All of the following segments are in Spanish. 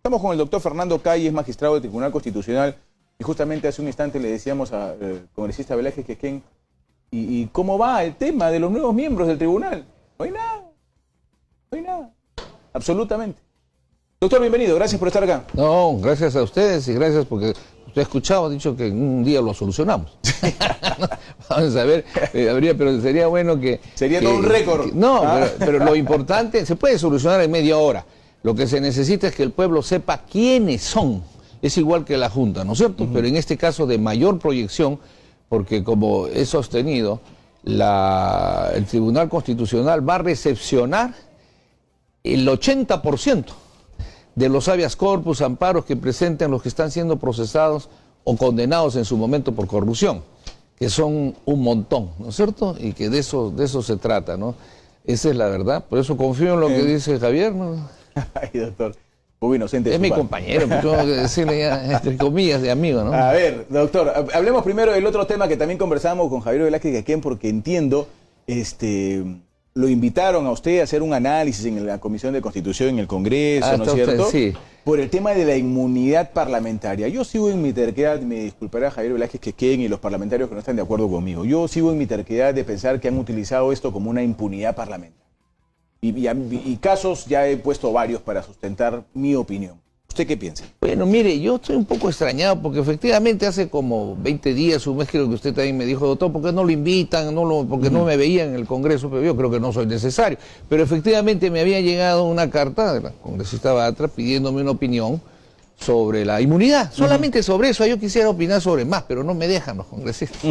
Estamos con el doctor Fernando Calle, es magistrado del Tribunal Constitucional, y justamente hace un instante le decíamos al congresista Velázquez Quequén, ¿y cómo va el tema de los nuevos miembros del tribunal? No hay nada, no hay nada, absolutamente. Doctor, bienvenido, gracias por estar acá. No, gracias a ustedes y gracias porque usted ha escuchado, ha dicho que un día lo solucionamos. Vamos a ver, pero sería bueno que... Sería todo un récord. Pero lo importante, se puede solucionar en media hora. Lo que se necesita es que el pueblo sepa quiénes son. Es igual que la Junta, ¿no es cierto? Pero en este caso de mayor proyección, porque como he sostenido, el Tribunal Constitucional va a recepcionar el 80% de los habeas corpus, amparos que presenten los que están siendo procesados o condenados en su momento por corrupción, que son un montón, ¿no es cierto? Y que de eso se trata, ¿no? Esa es la verdad, por eso confío en lo que dice Javier, ¿no? Ay, doctor, muy inocente. Es mi compañero, tengo que decirle ya, entre comillas, de amigo, ¿no? A ver, doctor, hablemos primero del otro tema que también conversábamos con Javier Velázquez Quequén, porque entiendo, lo invitaron a usted a hacer un análisis en la Comisión de Constitución en el Congreso, ¿no es cierto? Sí. Por el tema de la inmunidad parlamentaria. Yo sigo en mi terquedad, me disculpará Javier Velázquez Quequén y los parlamentarios que no están de acuerdo conmigo. Yo sigo en mi terquedad de pensar que han utilizado esto como una impunidad parlamentaria. Y casos ya he puesto varios para sustentar mi opinión. ¿Usted qué piensa? Bueno, mire, yo estoy un poco extrañado porque efectivamente hace como 20 días, un mes creo que usted también me dijo, doctor, ¿por qué no lo invitan? Porque no me veían en el Congreso, pero yo creo que no soy necesario. Pero efectivamente me había llegado una carta de la congresista Batra pidiéndome una opinión sobre la inmunidad. Solamente sobre eso, yo quisiera opinar sobre más, pero no me dejan los congresistas.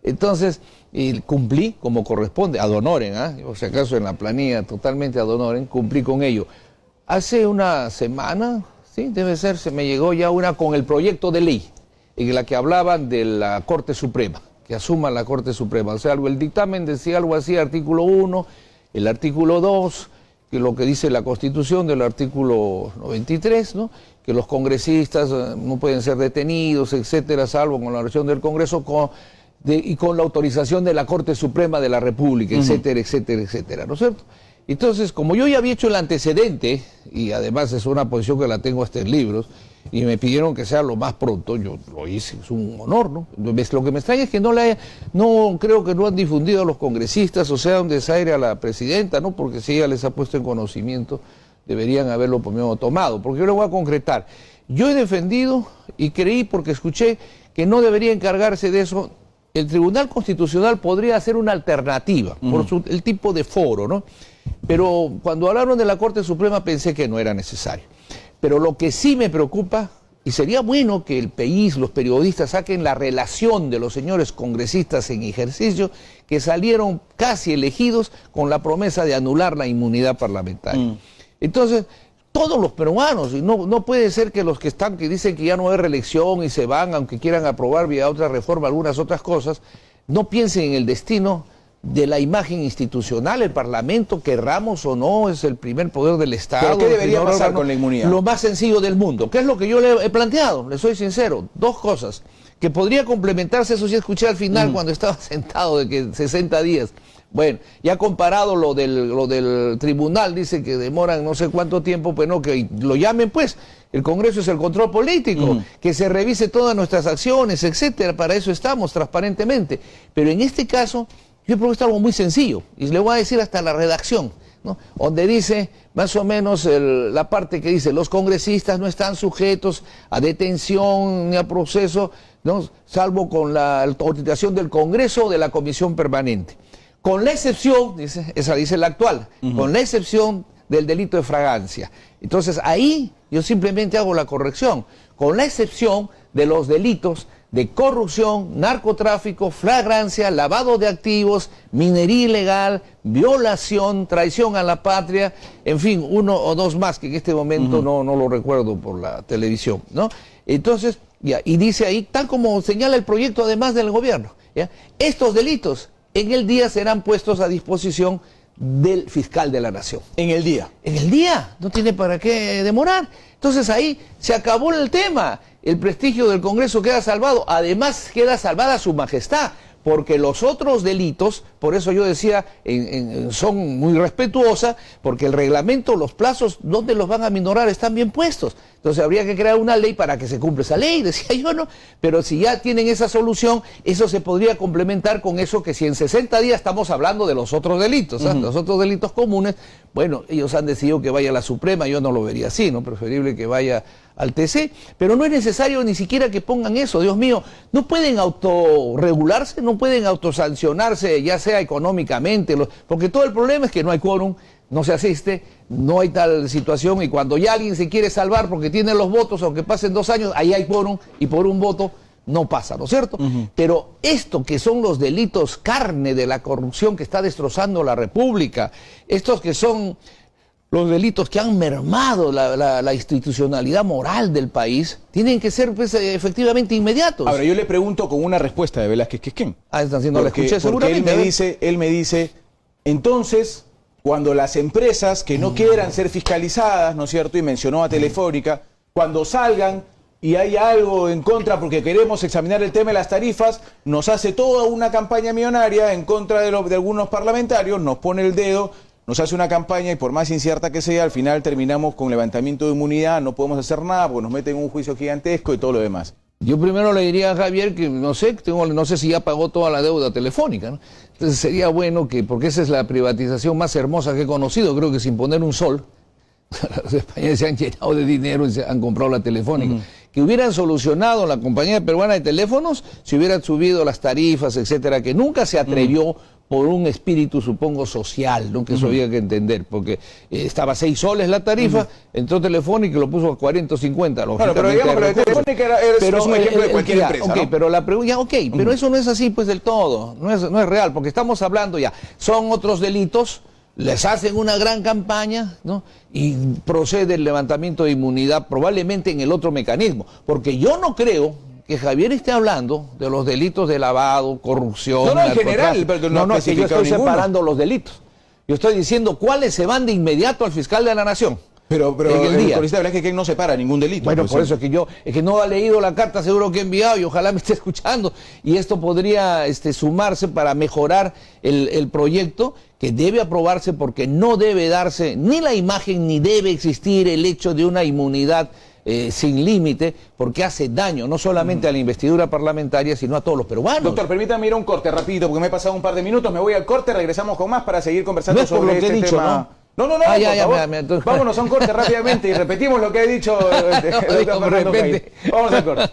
Entonces, cumplí como corresponde, ad honorem, o si acaso en la planilla totalmente ad honorem, cumplí con ello. Hace una semana... Sí, debe ser, se me llegó ya una con el proyecto de ley, en la que hablaban de la Corte Suprema, que asuma la Corte Suprema. O sea, el dictamen decía algo así, artículo 1, el artículo 2, que lo que dice la Constitución del artículo 93, ¿no? Que los congresistas no pueden ser detenidos, etcétera, salvo con la versión del Congreso y con la autorización de la Corte Suprema de la República, etcétera, etcétera, etcétera, ¿no es cierto? Entonces, como yo ya había hecho el antecedente, y además es una posición que la tengo hasta en libros, y me pidieron que sea lo más pronto, yo lo hice, es un honor, ¿no? Lo que me extraña es que no creo que no han difundido a los congresistas, o sea, un desaire a la presidenta, ¿no? Porque si ella les ha puesto en conocimiento, deberían haberlo primero tomado, porque yo le voy a concretar. Yo he defendido y creí, porque escuché, que no debería encargarse de eso. El Tribunal Constitucional podría hacer una alternativa, por el tipo de foro, ¿no? Pero cuando hablaron de la Corte Suprema pensé que no era necesario. Pero lo que sí me preocupa, y sería bueno que el país, los periodistas saquen la relación de los señores congresistas en ejercicio que salieron casi elegidos con la promesa de anular la inmunidad parlamentaria. Entonces, todos los peruanos, y no puede ser que los que dicen que ya no hay reelección y se van, aunque quieran aprobar vía otra reforma algunas otras cosas, no piensen en el destino de la imagen institucional. El Parlamento, querramos o no, es el primer poder del Estado. ¿Pero qué debería pasar con la inmunidad? Lo más sencillo del mundo, que es lo que yo le he planteado, le soy sincero, dos cosas, que podría complementarse, eso sí escuché al final cuando estaba sentado, de que 60 días. Bueno, ya comparado lo del tribunal, dice que demoran no sé cuánto tiempo, pues no, que lo llamen pues, el Congreso es el control político, que se revise todas nuestras acciones, etcétera, para eso estamos, transparentemente. Pero en este caso, yo he propuesto algo muy sencillo, y le voy a decir hasta la redacción, ¿no? Donde dice, más o menos, la parte que dice, los congresistas no están sujetos a detención ni a proceso, ¿no? Salvo con la autorización del Congreso o de la Comisión Permanente. Con la excepción, esa dice la actual, con la excepción del delito de fragancia. Entonces ahí yo simplemente hago la corrección, con la excepción de los delitos de corrupción, narcotráfico, flagrancia, lavado de activos, minería ilegal, violación, traición a la patria, en fin, uno o dos más que en este momento no lo recuerdo por la televisión, ¿no? Entonces, ya, y dice ahí, tal como señala el proyecto además del gobierno, ¿ya? Estos delitos en el día serán puestos a disposición del fiscal de la nación. En el día. En el día, no tiene para qué demorar. Entonces ahí se acabó el tema. El prestigio del Congreso queda salvado. Además queda salvada su majestad, porque los otros delitos, por eso yo decía, son muy respetuosas, porque el reglamento, los plazos, ¿dónde los van a minorar? Están bien puestos. Entonces habría que crear una ley para que se cumpla esa ley, decía yo, ¿no? Pero si ya tienen esa solución, eso se podría complementar con eso que si en 60 días estamos hablando de los otros delitos, los otros delitos comunes, bueno, ellos han decidido que vaya a la Suprema, yo no lo vería así, ¿no? Preferible que vaya al TC, pero no es necesario ni siquiera que pongan eso, Dios mío, no pueden autorregularse, no pueden autosancionarse, ya sea económicamente, porque todo el problema es que no hay quórum, no se asiste, no hay tal situación, y cuando ya alguien se quiere salvar porque tiene los votos, aunque pasen 2 años, ahí hay quórum, y por un voto no pasa, ¿no es cierto? Pero esto que son los delitos carne de la corrupción que está destrozando la República, estos que son los delitos que han mermado la institucionalidad moral del país, tienen que ser pues, efectivamente inmediatos. Ahora, yo le pregunto con una respuesta de Velázquez Quisquén. Está haciendo la escuché seguramente. Él me dice, entonces, cuando las empresas que no quieran ser fiscalizadas, ¿no es cierto?, y mencionó a Telefónica, cuando salgan y hay algo en contra porque queremos examinar el tema de las tarifas, nos hace toda una campaña millonaria en contra de algunos parlamentarios, nos pone el dedo, nos hace una campaña y por más incierta que sea, al final terminamos con levantamiento de inmunidad, no podemos hacer nada porque nos meten en un juicio gigantesco y todo lo demás. Yo primero le diría a Javier que no sé si ya pagó toda la deuda telefónica, ¿no? Entonces sería bueno que, porque esa es la privatización más hermosa que he conocido, creo que sin poner un sol, los españoles se han llenado de dinero y se han comprado la telefónica. Que hubieran solucionado la compañía peruana de teléfonos si hubieran subido las tarifas, etcétera, que nunca se atrevió por un espíritu, supongo, social, ¿no? Que eso había que entender, porque estaba 6 soles la tarifa, entró Telefónica y lo puso a 40 o 50. Claro, pero digamos que la Telefónica es un ejemplo de cualquier empresa, okay, ¿no? Pero la pregunta, pero eso no es así pues del todo, no es real, porque estamos hablando ya, son otros delitos, les hacen una gran campaña, ¿no? Y procede el levantamiento de inmunidad probablemente en el otro mecanismo, porque yo no creo que Javier esté hablando de los delitos de lavado, corrupción, en general, pero no, que yo estoy separando los delitos. Yo estoy diciendo cuáles se van de inmediato al fiscal de la Nación. Pero el congresista Velázquez no separa ningún delito. Bueno, por eso es que no ha leído la carta seguro que he enviado y ojalá me esté escuchando. Y esto podría sumarse para mejorar el proyecto que debe aprobarse porque no debe darse ni la imagen ni debe existir el hecho de una inmunidad sin límite, porque hace daño no solamente a la investidura parlamentaria, sino a todos los peruanos. Doctor, permítame ir a un corte rapidito, porque me he pasado un par de minutos, me voy al corte, regresamos con más para seguir conversando sobre este tema. No, por favor. Vámonos a un corte rápidamente y repetimos lo que ha dicho el doctor Fernando Calle. Vamos al corte.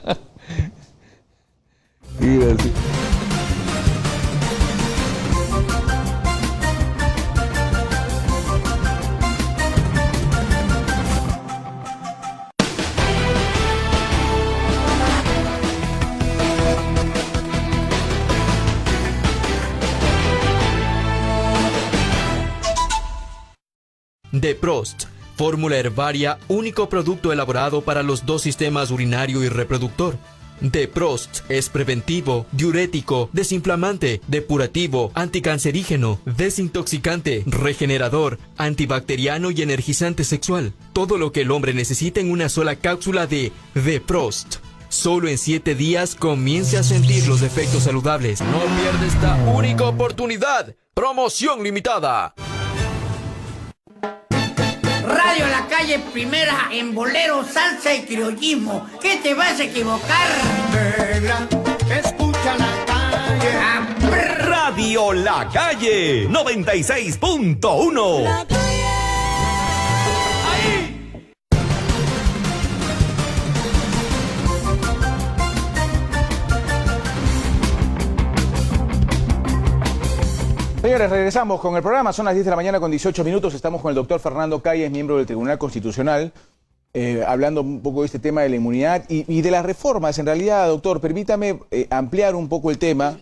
Deprost, fórmula herbaria, único producto elaborado para los 2 sistemas urinario y reproductor. Deprost es preventivo, diurético, desinflamante, depurativo, anticancerígeno, desintoxicante, regenerador, antibacteriano y energizante sexual. Todo lo que el hombre necesita en una sola cápsula de Deprost. Solo en 7 días comience a sentir los efectos saludables. No pierda esta única oportunidad. Promoción limitada. Radio La Calle Primera en bolero, salsa y criollismo. ¿Qué te vas a equivocar? Negra, escucha La Calle. Radio La Calle 96.1. La Calle. Señores, regresamos con el programa, son las 10 de la mañana con 18 minutos, estamos con el doctor Fernando Calles, miembro del Tribunal Constitucional, hablando un poco de este tema de la inmunidad y de las reformas. En realidad, doctor, permítame ampliar un poco el tema.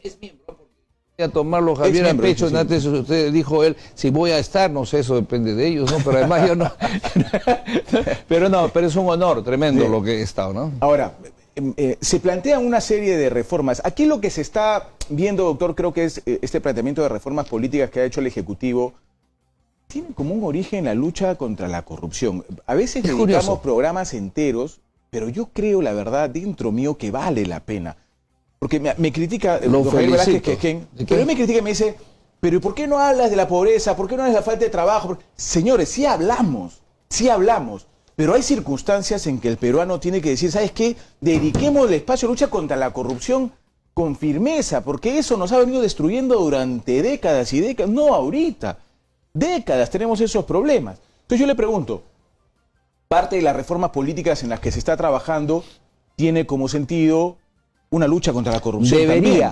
A tomarlo Javier a pecho, antes usted dijo él, si voy a estar, no sé, eso depende de ellos, ¿no? Pero además yo no. pero es un honor tremendo lo que he estado, ¿no? Ahora, se plantean una serie de reformas. Aquí lo que se está viendo, doctor, creo que es este planteamiento de reformas políticas que ha hecho el Ejecutivo, tiene como un origen la lucha contra la corrupción. A veces dedicamos programas enteros, pero yo creo, la verdad, dentro mío, que vale la pena. porque me critica Lo don Javier Velázquez felicito. Quequén, ¿De qué? pero él me critica y me dice, pero ¿y por qué no hablas de la pobreza? ¿Por qué no hablas de la falta de trabajo? Señores, sí hablamos, pero hay circunstancias en que el peruano tiene que decir, ¿sabes qué? Dediquemos el espacio de lucha contra la corrupción con firmeza, porque eso nos ha venido destruyendo durante décadas y décadas, no ahorita, décadas tenemos esos problemas. Entonces yo le pregunto, parte de las reformas políticas en las que se está trabajando tiene como sentido una lucha contra la corrupción.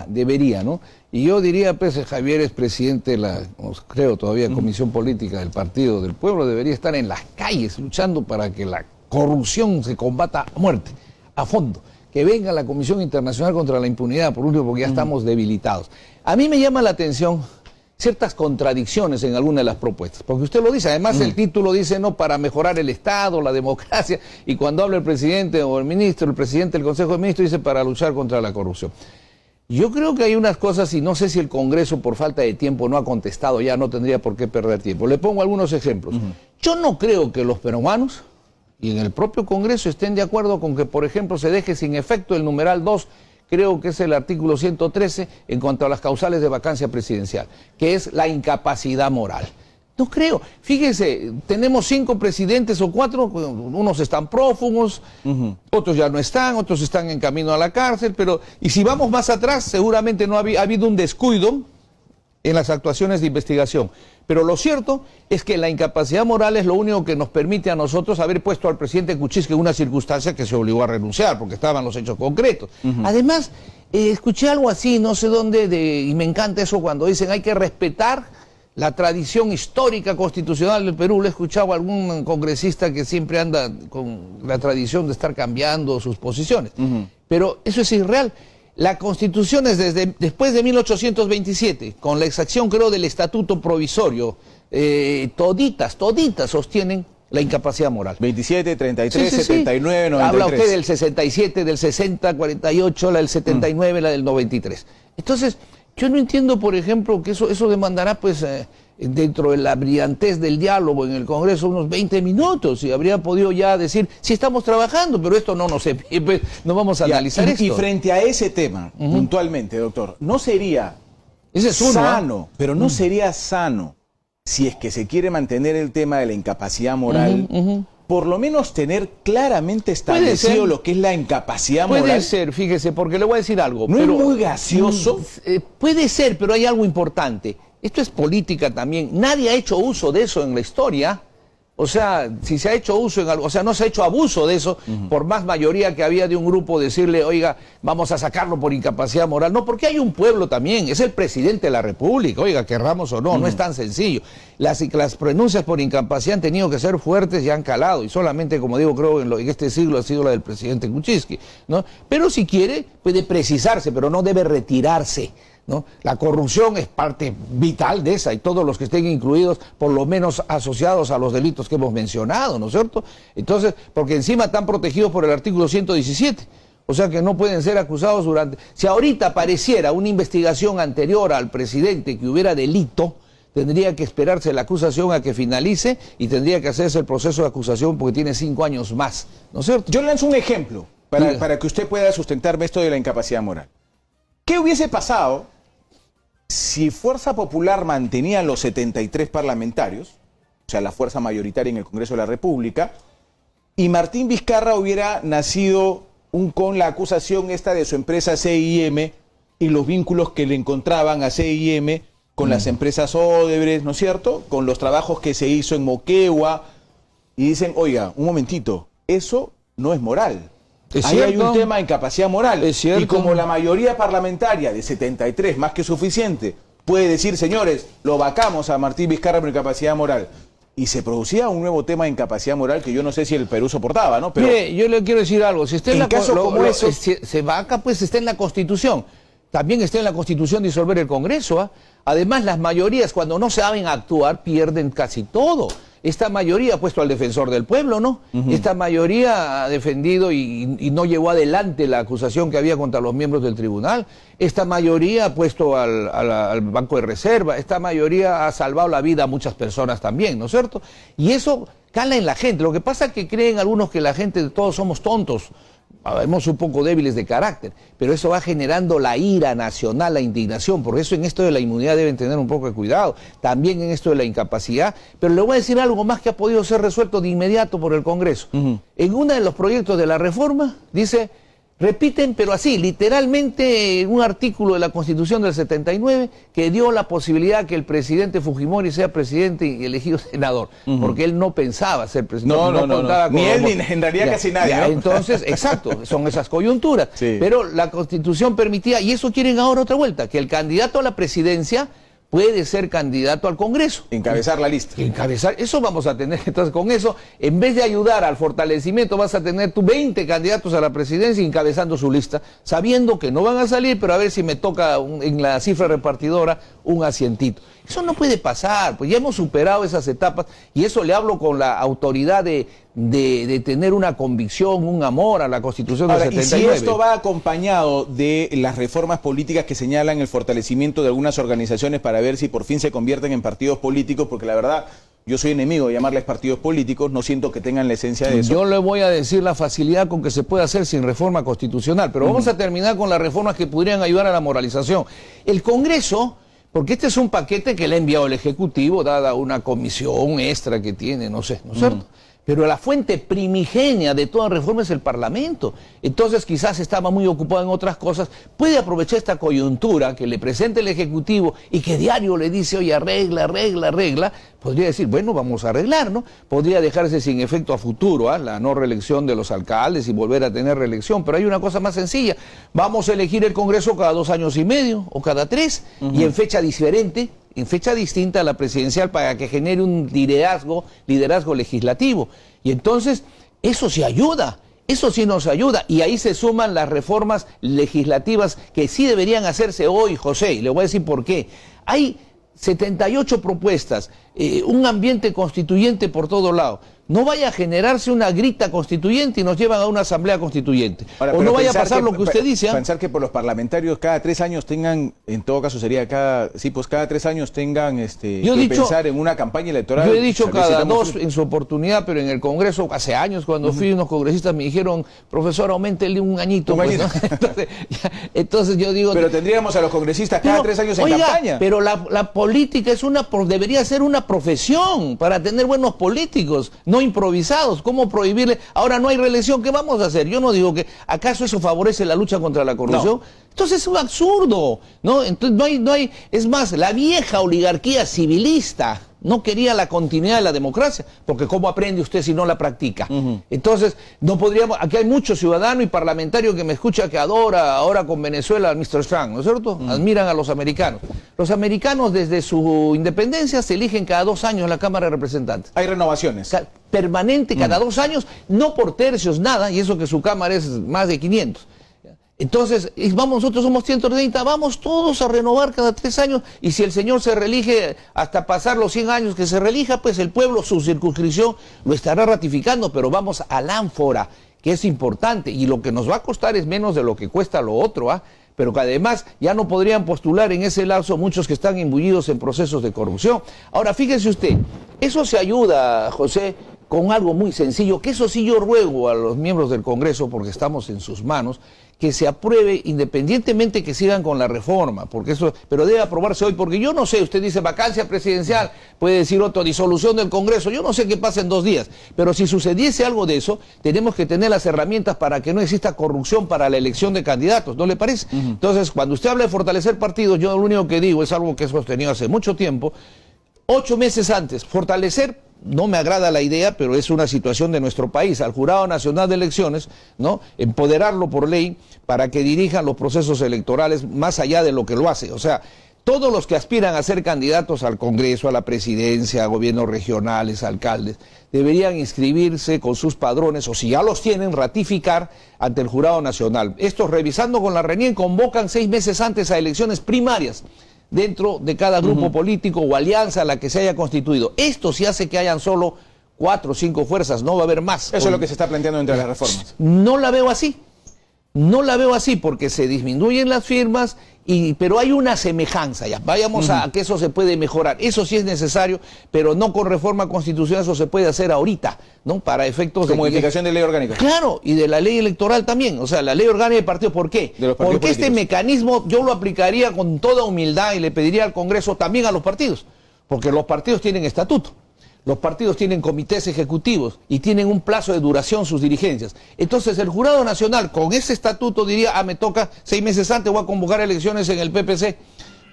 Debería, ¿no? Y yo diría, pues, Javier es presidente de la, creo todavía, Comisión Política del Partido del Pueblo, debería estar en las calles luchando para que la corrupción se combata a muerte, a fondo. Que venga la Comisión Internacional contra la Impunidad, por último, porque ya estamos debilitados. A mí me llama la atención ciertas contradicciones en algunas de las propuestas, porque usted lo dice, además el título dice, no, para mejorar el Estado, la democracia, y cuando habla el presidente o el ministro, el presidente del Consejo de Ministros dice para luchar contra la corrupción. Yo creo que hay unas cosas, y no sé si el Congreso por falta de tiempo no ha contestado ya, no tendría por qué perder tiempo. Le pongo algunos ejemplos. Yo no creo que los peruanos y en el propio Congreso estén de acuerdo con que, por ejemplo, se deje sin efecto el numeral 2, creo que es el artículo 113 en cuanto a las causales de vacancia presidencial, que es la incapacidad moral. No creo. Fíjese, tenemos 5 presidentes o 4, unos están prófugos, otros ya no están, otros están en camino a la cárcel, pero, y si vamos más atrás, seguramente no ha habido un descuido en las actuaciones de investigación. Pero lo cierto es que la incapacidad moral es lo único que nos permite a nosotros haber puesto al presidente Kuczynski en una circunstancia que se obligó a renunciar, porque estaban los hechos concretos. Además, escuché algo así, no sé dónde, y me encanta eso cuando dicen hay que respetar la tradición histórica constitucional del Perú. Le he escuchado a algún congresista que siempre anda con la tradición de estar cambiando sus posiciones. Pero eso es irreal. La Constitución es después de 1827, con la exacción, creo, del Estatuto Provisorio, toditas sostienen la incapacidad moral. 27, 33, Sí. 79, 93. Habla usted del 67, del 60, 48, la del 79, la del 93. Entonces, yo no entiendo, por ejemplo, que eso demandará, pues, dentro de la brillantez del diálogo en el Congreso, unos 20 minutos, y habría podido ya decir, sí estamos trabajando, pero esto no pues, no vamos a analizar esto. Y frente a ese tema, puntualmente, doctor, no sería Ese es uno, sano, pero no sería sano, si es que se quiere mantener el tema de la incapacidad moral, por lo menos tener claramente establecido lo que es la incapacidad moral. Puede ser, fíjese, porque le voy a decir algo. ¿No pero, es muy gaseoso? Puede ser, pero hay algo importante. Esto es política también. Nadie ha hecho uso de eso en la historia. O sea, si se ha hecho uso en algo, o sea, no se ha hecho abuso de eso, por más mayoría que había de un grupo decirle, oiga, vamos a sacarlo por incapacidad moral. No, porque hay un pueblo también, es el presidente de la República, oiga, querramos o no, no es tan sencillo. Las pronuncias por incapacidad han tenido que ser fuertes y han calado, y solamente, como digo, creo en este siglo ha sido la del presidente Kuczynski, ¿no? Pero si quiere, puede precisarse, pero no debe retirarse, ¿no? La corrupción es parte vital de esa, y todos los que estén incluidos, por lo menos asociados a los delitos que hemos mencionado, ¿no es cierto? Entonces, porque encima están protegidos por el artículo 117, o sea que no pueden ser acusados durante... Si ahorita apareciera una investigación anterior al presidente que hubiera delito, tendría que esperarse la acusación a que finalice y tendría que hacerse el proceso de acusación porque tiene 5 años más, ¿no es cierto? Yo le lanzo un ejemplo para que usted pueda sustentarme esto de la incapacidad moral. ¿Qué hubiese pasado si Fuerza Popular mantenía los 73 parlamentarios, o sea, la fuerza mayoritaria en el Congreso de la República, y Martín Vizcarra hubiera nacido con la acusación esta de su empresa CIM y los vínculos que le encontraban a CIM con las empresas Odebrecht, ¿no es cierto?, con los trabajos que se hizo en Moquegua, y dicen, oiga, un momentito, eso no es moral. Ahí hay un tema de incapacidad moral. Es cierto. Y como la mayoría parlamentaria de 73, más que suficiente, puede decir, señores, lo vacamos a Martín Vizcarra por incapacidad moral. Y se producía un nuevo tema de incapacidad moral que yo no sé si el Perú soportaba, ¿no? Pero mire, yo le quiero decir algo. Si está en la caso como eso, se vaca, pues está en la Constitución. También está en la Constitución disolver el Congreso, ¿ah? Además, las mayorías, cuando no saben actuar, pierden casi todo. Esta mayoría ha puesto al defensor del pueblo, ¿no? Esta mayoría ha defendido y no llevó adelante la acusación que había contra los miembros del tribunal. Esta mayoría ha puesto al Banco de Reserva. Esta mayoría ha salvado la vida a muchas personas también, ¿no es cierto? Y eso cala en la gente. Lo que pasa es que creen algunos que la gente, todos somos tontos. Hemos un poco débiles de carácter, pero eso va generando la ira nacional, la indignación. Por eso en esto de la inmunidad deben tener un poco de cuidado, también en esto de la incapacidad. Pero le voy a decir algo más que ha podido ser resuelto de inmediato por el Congreso. En uno de los proyectos de la reforma dice, repiten, pero así, literalmente un artículo de la Constitución del 79 que dio la posibilidad que el presidente Fujimori sea presidente y elegido senador, porque él no pensaba ser presidente. No. Ni él, ni en realidad casi nadie. ¿No? Entonces, exacto, son esas coyunturas. Sí. Pero la Constitución permitía, y eso quieren ahora otra vuelta, que el candidato a la presidencia puede ser candidato al Congreso. Encabezar la lista. Encabezar, eso vamos a tener. Entonces, con eso, en vez de ayudar al fortalecimiento, vas a tener tú 20 candidatos a la presidencia encabezando su lista, sabiendo que no van a salir, pero a ver si me toca en la cifra repartidora un asientito. Eso no puede pasar, pues ya hemos superado esas etapas, y eso le hablo con la autoridad de tener una convicción, un amor a la Constitución del 79. Y si esto va acompañado de las reformas políticas que señalan el fortalecimiento de algunas organizaciones para ver si por fin se convierten en partidos políticos, porque la verdad, yo soy enemigo de llamarles partidos políticos, no siento que tengan la esencia de eso. Yo le voy a decir la facilidad con que se puede hacer sin reforma constitucional, pero vamos a terminar con las reformas que podrían ayudar a la moralización. El Congreso, porque este es un paquete que le ha enviado el Ejecutivo, dada una comisión extra que tiene, no sé, ¿no es cierto? Pero la fuente primigenia de toda reforma es el Parlamento. Entonces quizás estaba muy ocupado en otras cosas. Puede aprovechar esta coyuntura que le presenta el Ejecutivo y que diario le dice, oye, arregla. Podría decir, bueno, vamos a arreglar, ¿no? Podría dejarse sin efecto a futuro, la no reelección de los alcaldes y volver a tener reelección. Pero hay una cosa más sencilla. Vamos a elegir el Congreso cada 2 años y medio o cada 3 y en fecha diferente, en fecha distinta a la presidencial, para que genere un liderazgo legislativo. Y entonces, eso sí ayuda, eso sí nos ayuda. Y ahí se suman las reformas legislativas que sí deberían hacerse hoy, José, y le voy a decir por qué. Hay 78 propuestas, un ambiente constituyente por todo lado. No vaya a generarse una grita constituyente y nos llevan a una asamblea constituyente. Ahora, o no vaya a pasar lo que usted dice. Pensar que por los parlamentarios cada 3 años tengan, en todo caso sería cada 3 años tengan pensar en una campaña electoral. Yo he dicho cada 2 en su oportunidad, pero en el Congreso hace años cuando fui, unos congresistas me dijeron, profesor, auméntele un añito. Pues, ¿no? entonces yo digo... Pero tendríamos a los congresistas cada 3 años en campaña. Pero la política debería ser una profesión para tener buenos políticos, no improvisados. ¿Cómo prohibirle? Ahora no hay reelección, ¿qué vamos a hacer? Yo no digo que, ¿acaso eso favorece la lucha contra la corrupción? No. Entonces es un absurdo, ¿no? Entonces no hay, es más, la vieja oligarquía civilista no quería la continuidad de la democracia, porque ¿cómo aprende usted si no la practica? Entonces, no podríamos, aquí hay muchos ciudadanos y parlamentarios que me escuchan que adora ahora con Venezuela al Mr. Trump, ¿no es cierto? Admiran a los americanos. Los americanos desde su independencia se eligen cada 2 años en la Cámara de Representantes. Hay renovaciones. Permanente, cada 2 años, no por tercios, nada, y eso que su Cámara es más de 500. Entonces, nosotros somos 130, vamos todos a renovar cada 3 años, y si el señor se reelige hasta pasar los 100 años que se reelija, pues el pueblo, su circunscripción, lo estará ratificando, pero vamos al ánfora, que es importante, y lo que nos va a costar es menos de lo que cuesta lo otro, pero que además ya no podrían postular en ese lapso muchos que están imbuidos en procesos de corrupción. Ahora, fíjese usted, eso se ayuda, José, con algo muy sencillo, que eso sí yo ruego a los miembros del Congreso, porque estamos en sus manos, que se apruebe independientemente que sigan con la reforma, porque eso, pero debe aprobarse hoy, porque yo no sé, usted dice vacancia presidencial, puede decir otro, disolución del Congreso, yo no sé qué pasa en 2 días, pero si sucediese algo de eso, tenemos que tener las herramientas para que no exista corrupción para la elección de candidatos, ¿no le parece? Entonces, cuando usted habla de fortalecer partidos, yo lo único que digo es algo que he sostenido hace mucho tiempo, 8 meses antes, fortalecer, no me agrada la idea, pero es una situación de nuestro país, al Jurado Nacional de Elecciones, ¿no? Empoderarlo por ley para que dirijan los procesos electorales más allá de lo que lo hace. O sea, todos los que aspiran a ser candidatos al Congreso, a la presidencia, a gobiernos regionales, alcaldes, deberían inscribirse con sus padrones, o si ya los tienen, ratificar ante el Jurado Nacional. Estos, revisando con la RENIEC, convocan 6 meses antes a elecciones primarias dentro de cada grupo político o alianza a la que se haya constituido. Esto sí hace que hayan solo 4 o 5 fuerzas, no va a haber más. Eso es lo que se está planteando entre las reformas. No la veo así. No la veo así porque se disminuyen las firmas, pero hay una semejanza ya. Vayamos a que eso se puede mejorar. Eso sí es necesario, pero no con reforma constitucional, eso se puede hacer ahorita, ¿no? Para efectos Como modificación de ley orgánica. Claro, y de la ley electoral también. O sea, la ley orgánica de partidos, ¿por qué? Porque este mecanismo yo lo aplicaría con toda humildad y le pediría al Congreso también a los partidos. Porque los partidos tienen estatuto. Los partidos tienen comités ejecutivos y tienen un plazo de duración sus dirigencias. Entonces el Jurado Nacional con ese estatuto diría, me toca 6 meses antes, voy a convocar elecciones en el PPC,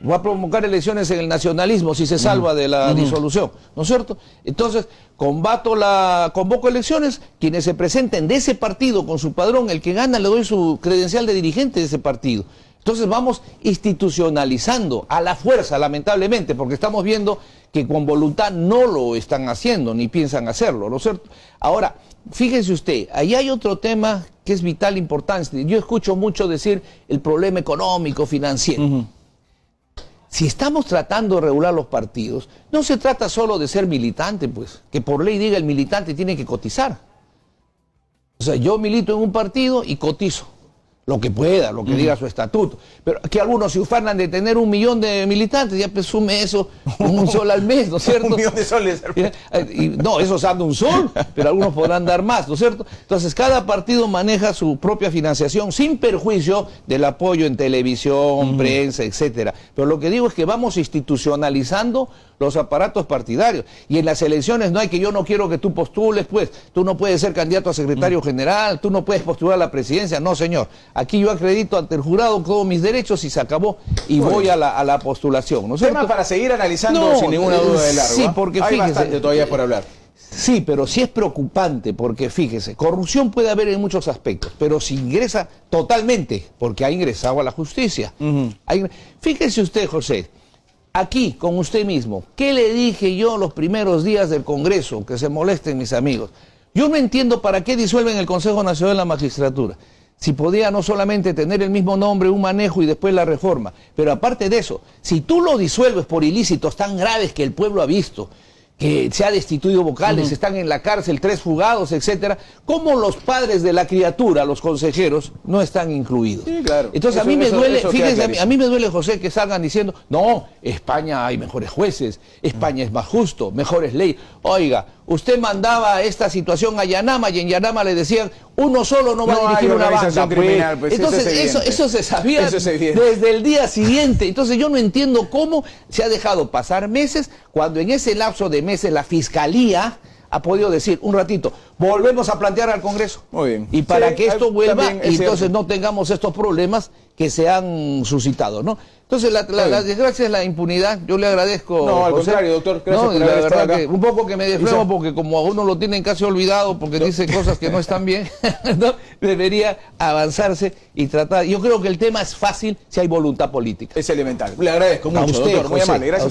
voy a convocar elecciones en el nacionalismo si se salva de la disolución, ¿no es cierto? Entonces convoco elecciones, quienes se presenten de ese partido con su padrón, el que gana le doy su credencial de dirigente de ese partido. Entonces vamos institucionalizando a la fuerza, lamentablemente, porque estamos viendo que con voluntad no lo están haciendo, ni piensan hacerlo, ¿no es cierto? Ahora, fíjese usted, ahí hay otro tema que es vital importante. Yo escucho mucho decir el problema económico, financiero. Si estamos tratando de regular los partidos, no se trata solo de ser militante, pues, que por ley diga el militante tiene que cotizar. O sea, yo milito en un partido y cotizo. Lo que pueda, lo que diga su estatuto. Pero que algunos se ufanan de tener 1 millón de militantes, ya presume eso, un sol al mes, ¿no es cierto? 1 millón de soles. No, eso es dando un sol, pero algunos podrán dar más, ¿no es cierto? Entonces, cada partido maneja su propia financiación sin perjuicio del apoyo en televisión, prensa, etcétera. Pero lo que digo es que vamos institucionalizando los aparatos partidarios. Y en las elecciones no hay que yo no quiero que tú postules, pues, tú no puedes ser candidato a secretario general, tú no puedes postular a la presidencia, no señor. Aquí yo acredito ante el jurado todos mis derechos y se acabó y voy a la postulación, ¿no es cierto? Tema para seguir analizando sin ninguna duda de largo. Sí, porque hay fíjese, bastante todavía por hablar. Sí, pero sí es preocupante porque fíjese, corrupción puede haber en muchos aspectos, pero si ingresa totalmente, porque ha ingresado a la justicia. Fíjese usted, José, aquí con usted mismo, ¿qué le dije yo los primeros días del Congreso? Que se molesten mis amigos. Yo no entiendo para qué disuelven el Consejo Nacional de la Magistratura. Si podía no solamente tener el mismo nombre, un manejo y después la reforma. Pero aparte de eso, si tú lo disuelves por ilícitos tan graves que el pueblo ha visto, que se ha destituido vocales, están en la cárcel 3 fugados, etcétera, ¿cómo los padres de la criatura, los consejeros, no están incluidos? Sí, claro. Entonces a mí me duele, fíjense, a mí me duele, José, que salgan diciendo, no, España hay mejores jueces, España es más justo, mejores leyes. Oiga, usted mandaba esta situación a Yanama y en Yanama le decían, uno solo no va a dirigir una banda. Criminal, pues, entonces eso se sabía desde el día siguiente. Entonces yo no entiendo cómo se ha dejado pasar meses cuando en ese lapso de meses la Fiscalía ha podido decir, un ratito, volvemos a plantear al Congreso. Muy bien. Y para que esto vuelva, y entonces cierto. no tengamos estos problemas que se han suscitado, ¿no? Entonces la desgracia es la impunidad. Yo le agradezco. No, al José. contrario, doctor. Gracias por la haber estado verdad acá. que un poco que me desflemo porque como a uno lo tienen casi olvidado porque dice cosas que no están bien, ¿no? Debería avanzarse y tratar. Yo creo que el tema es fácil si hay voluntad política. Es elemental. Le agradezco A mucho, usted, doctor. Muy José, amable. Gracias.